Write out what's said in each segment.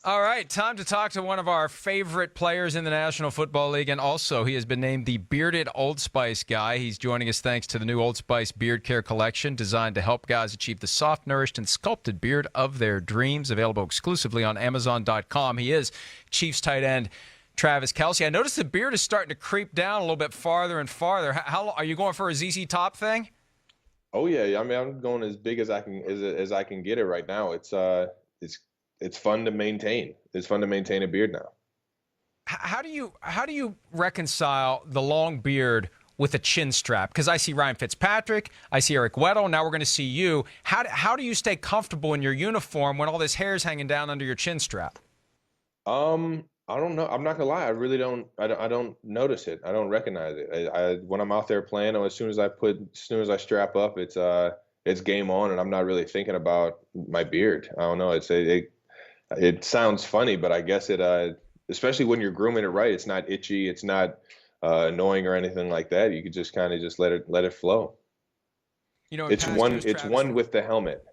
All right, time to talk to one of our favorite players in the National Football League, and also he has been named the Bearded Old Spice Guy. He's joining us thanks to the new Old Spice Beard Care Collection, designed to help guys achieve the soft, nourished, and sculpted beard of their dreams. Available exclusively on Amazon.com. He is Chiefs tight end Travis Kelce. I noticed the beard is starting to creep down a little bit farther and farther. How are you going for a ZZ Top thing? Oh yeah, I mean I'm going as big as I can get it right now. It's fun to maintain. It's fun to maintain a beard now. How do you reconcile the long beard with a chin strap? Because I see Ryan Fitzpatrick, I see Eric Weddle, now we're going to see you. How do you stay comfortable in your uniform when all this hair is hanging down under your chin strap? I don't know. I'm not gonna lie. I really don't. I don't notice it. I don't recognize it. When I'm out there playing, or as soon as I strap up, it's game on, and I'm not really thinking about my beard. I don't know. It sounds funny, but I guess especially when you're grooming it right, it's not itchy, it's not annoying or anything like that. You could just kind of just let it flow. In It's past one years, it's Travis, one with the helmet.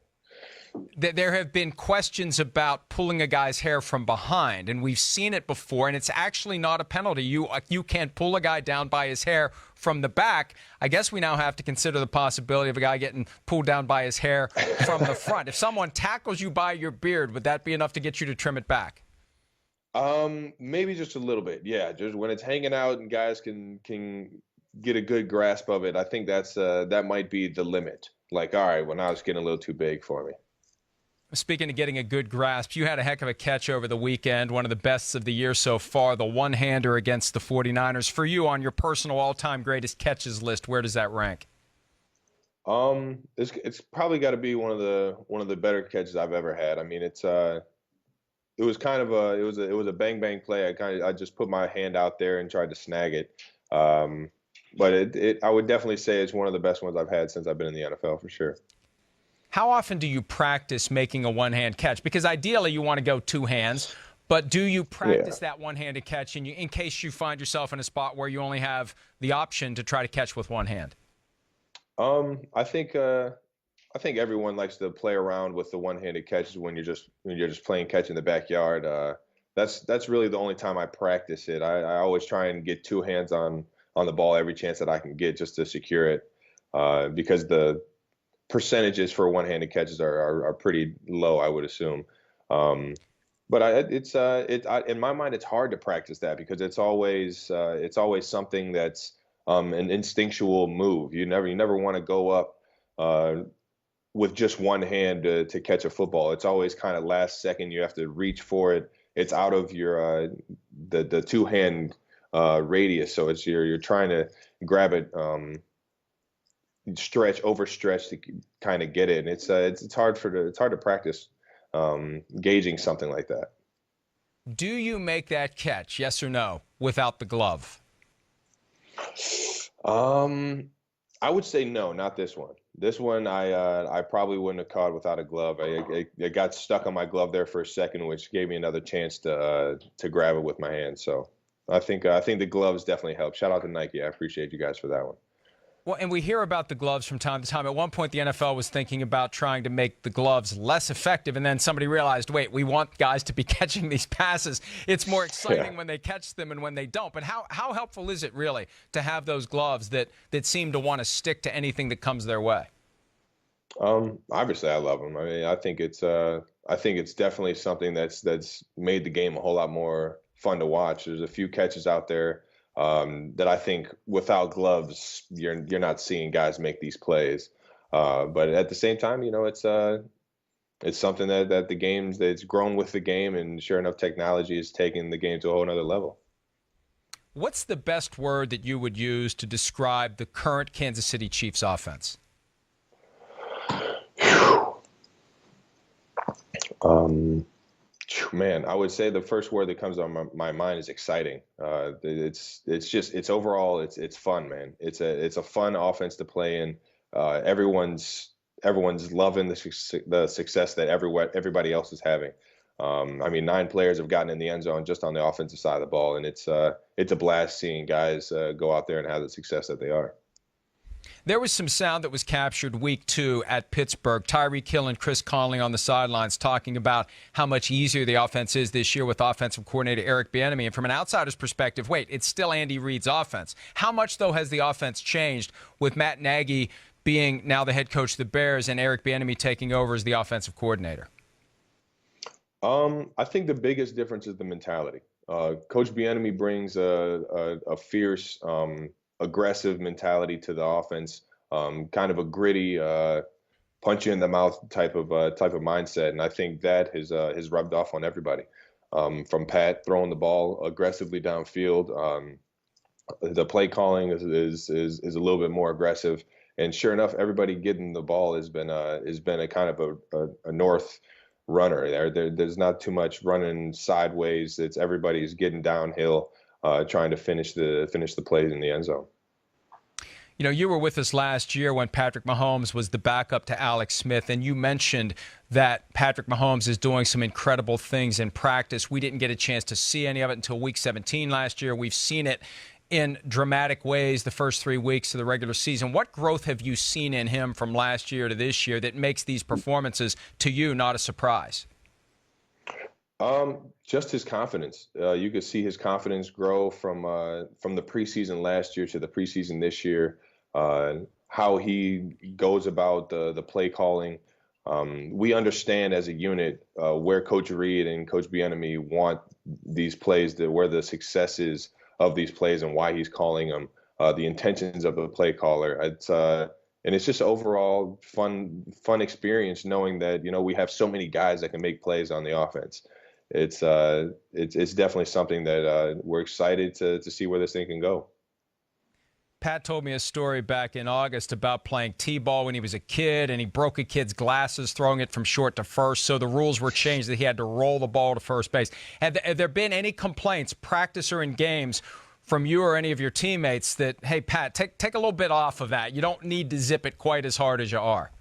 there have been questions about pulling a guy's hair from behind, and we've seen it before, and it's actually not a penalty. You can't pull a guy down by his hair from the back. I guess we now have to consider the possibility of a guy getting pulled down by his hair from the front. If someone tackles you by your beard, would that be enough to get you to trim it back? Maybe just a little bit. Yeah, just when it's hanging out and guys can get a good grasp of it. I think that might be the limit. Like, all right, well now it's getting a little too big for me. Speaking of getting a good grasp, you had a heck of a catch over the weekend, one of the best of the year so far, the one-hander against the 49ers. For you, on your personal all-time greatest catches list, where does that rank? It's probably got to be one of the better catches I've ever had. I mean, it was kind of a bang bang play. I just put my hand out there and tried to snag it. But I would definitely say it's one of the best ones I've had since I've been in the NFL for sure. How often do you practice making a one-hand catch? Because ideally you want to go two hands, but do you Yeah. practice that one-handed catch in case you find yourself in a spot where you only have the option to try to catch with one hand? I think everyone likes to play around with the one-handed catches when you're just playing catch in the backyard. That's really the only time I practice it. I always try and get two hands on the ball every chance that I can get just to secure it, because the percentages for one-handed catches are pretty low, I would assume. Um, but in my mind, it's hard to practice that because it's always something that's an instinctual move. You never want to go up uh, with just one hand to catch a football. It's always kind of last second. You have to reach for it. It's out of your the two hand radius, so you're trying to grab it. Overstretch to kind of get it. And it's hard to practice gauging something like that. Do you make that catch, yes or no, without the glove? Um, I would say no, not this one. This one I probably wouldn't have caught without a glove. It got stuck on my glove there for a second, which gave me another chance to grab it with my hand. So I think the gloves definitely help. Shout out to Nike. I appreciate you guys for that one. Well, and we hear about the gloves from time to time. At one point, the NFL was thinking about trying to make the gloves less effective, and then somebody realized, wait, we want guys to be catching these passes. It's more Yeah. exciting when they catch them and when they don't. But how helpful is it really to have those gloves that seem to want to stick to anything that comes their way? Obviously I love them. I mean, I think it's definitely something that's made the game a whole lot more fun to watch. There's a few catches out there that I think without gloves you're not seeing guys make these plays. But at the same time, it's something that the games that's grown with the game, and sure enough, technology is taking the game to a whole nother level. What's the best word that you would use to describe the current Kansas City Chiefs offense? Um, Man, I would say the first word that comes on my mind is exciting. It's overall it's fun, man. It's a fun offense to play in. Everyone's loving the success that everybody else is having. I mean, 9 players have gotten in the end zone just on the offensive side of the ball, and it's a blast seeing guys go out there and have the success that they are. There was some sound that was captured week 2 at Pittsburgh. Tyreek Hill and Chris Conley on the sidelines talking about how much easier the offense is this year with offensive coordinator Eric Bieniemy. And from an outsider's perspective, wait, it's still Andy Reid's offense. How much, though, has the offense changed with Matt Nagy being now the head coach of the Bears and Eric Bieniemy taking over as the offensive coordinator? I think the biggest difference is the mentality. Coach Bieniemy brings a fierce, aggressive mentality to the offense, kind of a gritty, punch you in the mouth type of mindset, and I think that has rubbed off on everybody. From Pat throwing the ball aggressively downfield, the play calling is a little bit more aggressive, and sure enough, everybody getting the ball has been a kind of a north runner. There's not too much running sideways. It's everybody's getting downhill, trying to finish the plays in the end zone. You know, you were with us last year when Patrick Mahomes was the backup to Alex Smith, and you mentioned that Patrick Mahomes is doing some incredible things in practice. We didn't get a chance to see any of it until Week 17 last year. We've seen it in dramatic ways the first 3 weeks of the regular season. What growth have you seen in him from last year to this year that makes these performances, to you, not a surprise? Just his confidence. You could see his confidence grow from the preseason last year to the preseason this year. How he goes about the play calling. We understand as a unit where Coach Reid and Coach Bieniemy want these plays, where the success is of these plays and why he's calling them, the intentions of the play caller. And it's just overall fun experience knowing that, you know, we have so many guys that can make plays on the offense. It's definitely something that we're excited to see where this thing can go. Pat told me a story back in August about playing T-ball when he was a kid, and he broke a kid's glasses throwing it from short to first, so the rules were changed that he had to roll the ball to first base. Have there been any complaints, practice or in games, from you or any of your teammates that, hey, Pat, take a little bit off of that. You don't need to zip it quite as hard as you are?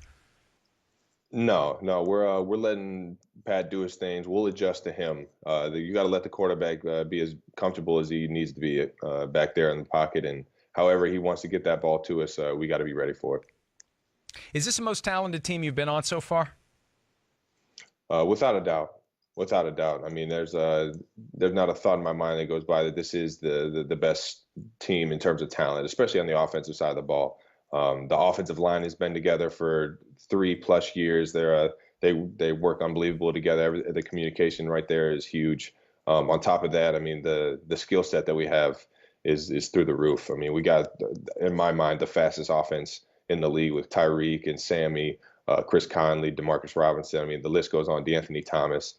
No, we're letting Pat do his things. We'll adjust to him. You got to let the quarterback be as comfortable as he needs to be back there in the pocket, and however he wants to get that ball to us, we got to be ready for it. Is this the most talented team you've been on so far? Without a doubt. Without a doubt. I mean, there's not a thought in my mind that goes by that this is the best team in terms of talent, especially on the offensive side of the ball. The offensive line has been together for 3+ years. They work unbelievable together. The communication right there is huge. On top of that, I mean, the skill set that we have is through the roof. I mean, we got, in my mind, the fastest offense in the league with Tyreek and Sammy, Chris Conley, Demarcus Robinson. I mean, the list goes on. DeAnthony Thomas.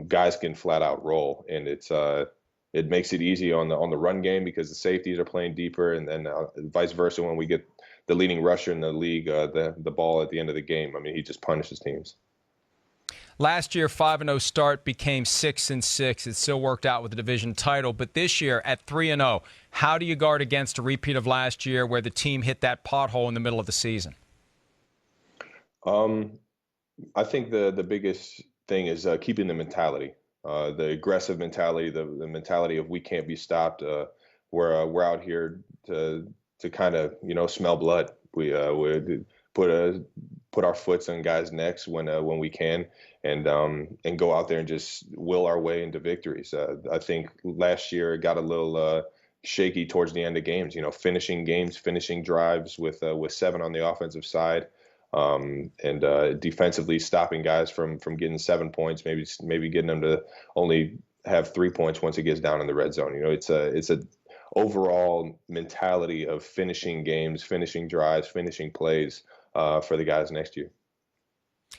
Guys can flat out roll, and it makes it easy on the run game because the safeties are playing deeper, and then vice versa when we get the leading rusher in the league the ball at the end of the game. I mean, he just punishes teams. Last year, 5-0 start became 6-6. It still worked out with the division title. But this year, at 3-0, how do you guard against a repeat of last year where the team hit that pothole in the middle of the season? I think the biggest thing is keeping the mentality, the aggressive mentality, the mentality of we can't be stopped. We're out here to kind of, you know, smell blood. We put our foots on guys' necks when we can, and go out there and just will our way into victories. I think last year it got a little shaky towards the end of games. You know, finishing drives with 7 on the offensive side, and defensively stopping guys from getting 7 points. Maybe getting them to only have 3 points once it gets down in the red zone. You know, it's a overall mentality of finishing games, finishing drives, finishing plays for the guys next year.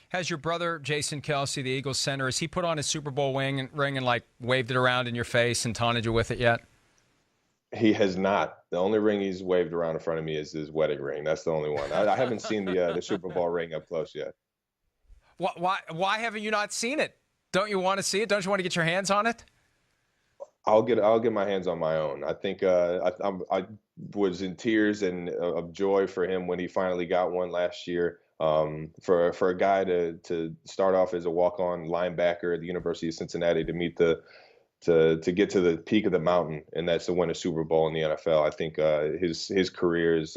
Has your brother, Jason Kelce, the Eagles center, has he put on his Super Bowl ring and like waved it around in your face and taunted you with it yet? He has not. The only ring he's waved around in front of me is his wedding ring. That's the only one. I haven't seen the Super Bowl ring up close yet. Why haven't you not seen it? Don't you want to see it? Don't you want to get your hands on it? I'll get my hands on my own. I think I was in tears and of joy for him when he finally got one last year. For a guy to start off as a walk-on linebacker at the University of Cincinnati to get to the peak of the mountain, and that's to win a Super Bowl in the NFL. I think his career is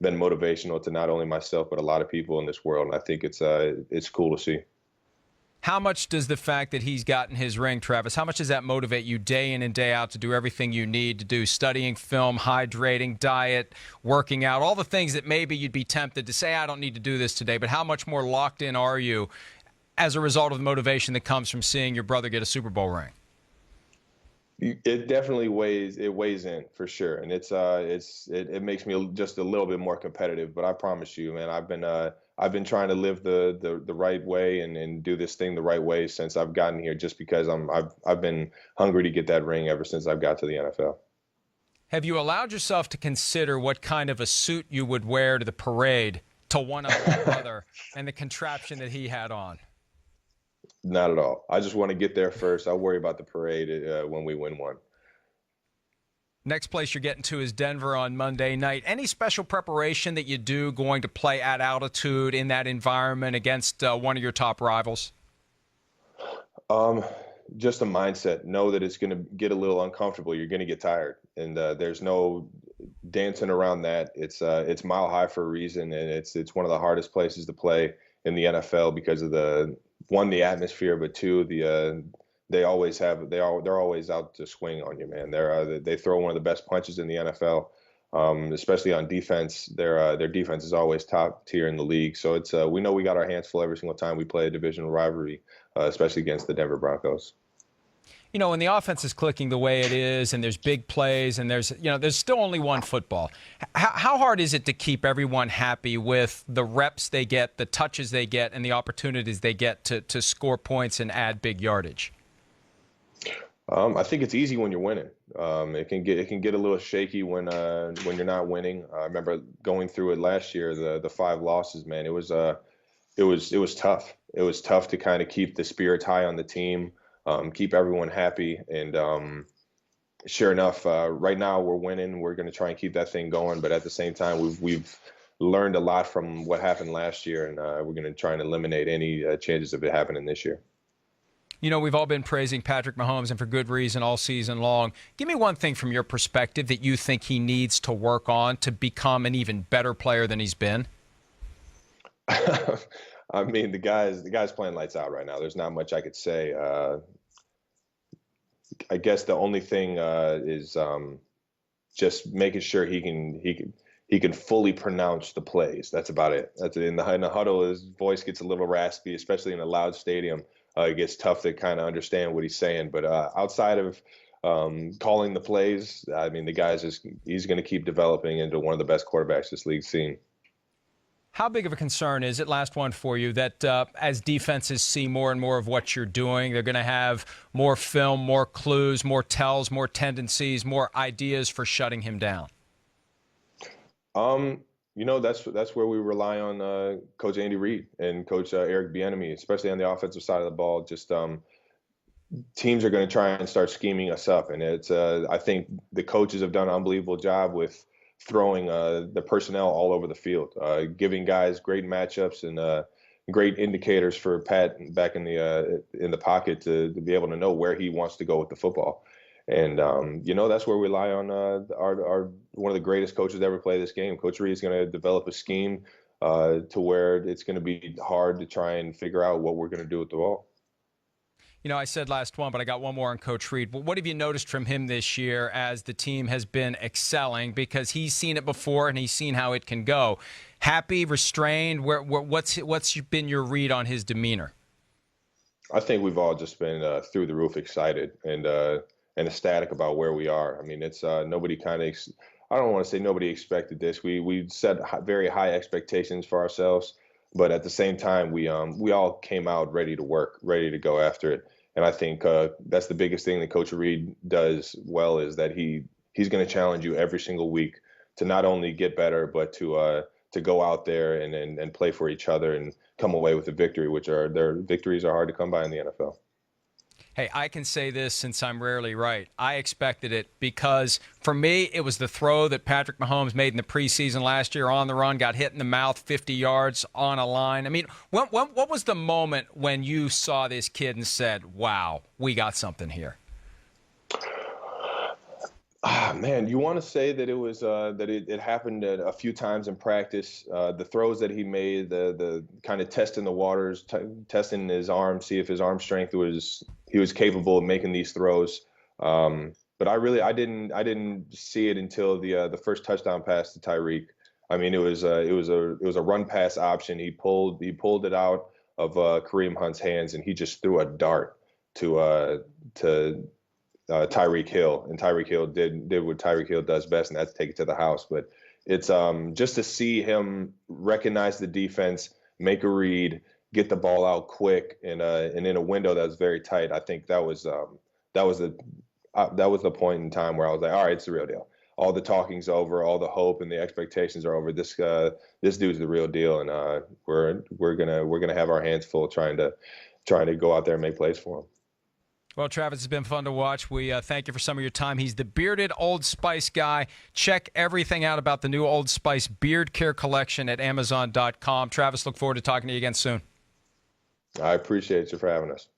been motivational to not only myself but a lot of people in this world. And I think it's cool to see. How much does the fact that he's gotten his ring, Travis, how much does that motivate you day in and day out to do everything you need to do, studying film, hydrating, diet, working out, all the things that maybe you'd be tempted to say, I don't need to do this today, but how much more locked in are you as a result of the motivation that comes from seeing your brother get a Super Bowl ring? It definitely weighs in for sure, and it makes me just a little bit more competitive. But I promise you, man, I've been trying to live the right way and do this thing the right way since I've gotten here. Just because I've been hungry to get that ring ever since I've got to the NFL. Have you allowed yourself to consider what kind of a suit you would wear to the parade to one up your brother and the contraption that he had on? Not at all. I just want to get there first. I'll worry about the parade when we win one. Next place you're getting to is Denver on Monday night. Any special preparation that you do going to play at altitude in that environment against one of your top rivals? Just a mindset. Know that it's going to get a little uncomfortable. You're going to get tired, and there's no dancing around that. It's Mile High for a reason, and it's one of the hardest places to play in the NFL because of the atmosphere, but two, they're always out to swing on you, man. They throw one of the best punches in the NFL, especially on defense. Their defense is always top tier in the league. So we know we got our hands full every single time we play a divisional rivalry, especially against the Denver Broncos. You know, when the offense is clicking the way it is and there's big plays and there's still only one football, how hard is it to keep everyone happy with the reps they get, the touches they get, and the opportunities they get to score points and add big yardage? I think it's easy when you're winning. It can get a little shaky when you're not winning. I remember going through it last year, the 5 losses, man. It was tough. It was tough to kind of keep the spirits high on the team. Keep everyone happy, and sure enough, right now we're winning. We're going to try and keep that thing going, but at the same time, we've learned a lot from what happened last year, and we're going to try and eliminate any changes of it happening this year. You know, we've all been praising Patrick Mahomes, and for good reason, all season long. Give me one thing from your perspective that you think he needs to work on to become an even better player than he's been. I mean, the guy's playing lights out right now. There's not much I could say. I guess the only thing is just making sure he can fully pronounce the plays. That's about it. That's it. In the huddle, his voice gets a little raspy, especially in a loud stadium. It gets tough to kind of understand what he's saying. But outside of calling the plays, I mean, he's going to keep developing into one of the best quarterbacks this league's seen. How big of a concern is it, last one for you, that as defenses see more and more of what you're doing, they're going to have more film, more clues, more tells, more tendencies, more ideas for shutting him down? That's where we rely on Coach Andy Reid and Coach Eric Bieniemy, especially on the offensive side of the ball. Just teams are going to try and start scheming us up, and I think the coaches have done an unbelievable job with throwing the personnel all over the field, giving guys great matchups and great indicators for Pat back in the pocket to be able to know where he wants to go with the football. And that's where we rely on our one of the greatest coaches to ever play this game. Coach Reid is going to develop a scheme to where it's going to be hard to try and figure out what we're going to do with the ball. You know, I said last one, but I got one more on Coach Reid. What have you noticed from him this year as the team has been excelling? Because he's seen it before and he's seen how it can go. Happy, restrained? What's been your read on his demeanor? I think we've all just been through the roof excited and ecstatic about where we are. I mean, it's nobody I don't want to say nobody expected this. We set very high expectations for ourselves, but at the same time, we all came out ready to work, ready to go after it. And I think that's the biggest thing that Coach Reid does well is that he's going to challenge you every single week to not only get better, but to go out there and play for each other and come away with a victory, their victories are hard to come by in the NFL. Hey, I can say this since I'm rarely right. I expected it because, for me, it was the throw that Patrick Mahomes made in the preseason last year on the run, got hit in the mouth, 50 yards on a line. I mean, what was the moment when you saw this kid and said, wow, we got something here? Man, you want to say that it was that it happened a few times in practice. The throws that he made, the kind of testing the waters, testing his arm, see if his arm strength was he was capable of making these throws. But I didn't see it until the first touchdown pass to Tyreek. I mean, it was a run pass option. He pulled it out of Kareem Hunt's hands, and he just threw a dart to Tyreek Hill, and Tyreek Hill did what Tyreek Hill does best, and that's take it to the house. But it's just to see him recognize the defense, make a read, get the ball out quick, and in a window that was very tight. I think that was the point in time where I was like, all right, it's the real deal. All the talking's over, all the hope and the expectations are over. This dude's the real deal, and we're gonna have our hands full trying to go out there and make plays for him. Well, Travis, it's been fun to watch. We thank you for some of your time. He's the bearded Old Spice guy. Check everything out about the new Old Spice beard care collection at Amazon.com. Travis, look forward to talking to you again soon. I appreciate you for having us.